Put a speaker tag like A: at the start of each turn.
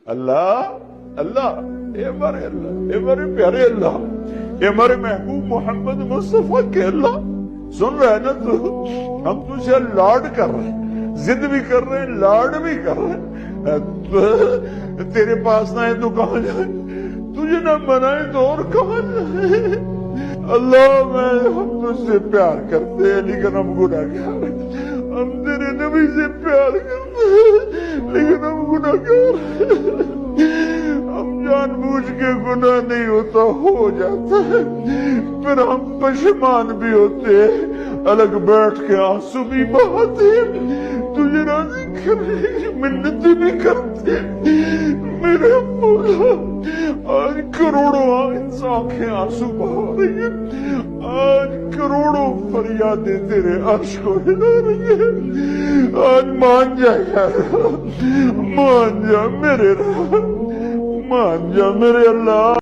A: اللہ اللہ، اے ہمارے پیارے اللہ، اے ہمارے محبوب محمد مصطفیٰ کے اللہ، سن رہے نا تو؟ ہم تجھے لاڈ کر رہے ہیں، ضد بھی کر رہے ہیں، لاڈ بھی کر رہے ہیں۔ تیرے پاس نہ ہے تو کہاں جائیں، تجھے نہ منائے تو اور کہاں جائیں۔ اللہ ہم تجھ سے پیار کرتے ہیں لیکن ہم گناہگار ہیں، ہم تیرے نبی سے پیار کرتے ہیں لیکن ہم گناہگار ہیں۔ ہم جان بوجھ کے گناہ نہیں ہوتا، ہو جاتا ہے، پھر ہم پشیمان بھی ہوتے ہیں، الگ بیٹھ کے آنسو بھی بہاتے ہیں، تجھے راضی کرنے کی منتیں بھی کرتے ہیں۔ میرے مولا آج کروڑوں آنکھیں آنسو بہا رہی ہیں، آج کروڑوں فریادیں تیرے عرش کو ہلا رہی ہیں۔ آج مان جا یار، مان جا میرے رب، مان جا میرے اللہ۔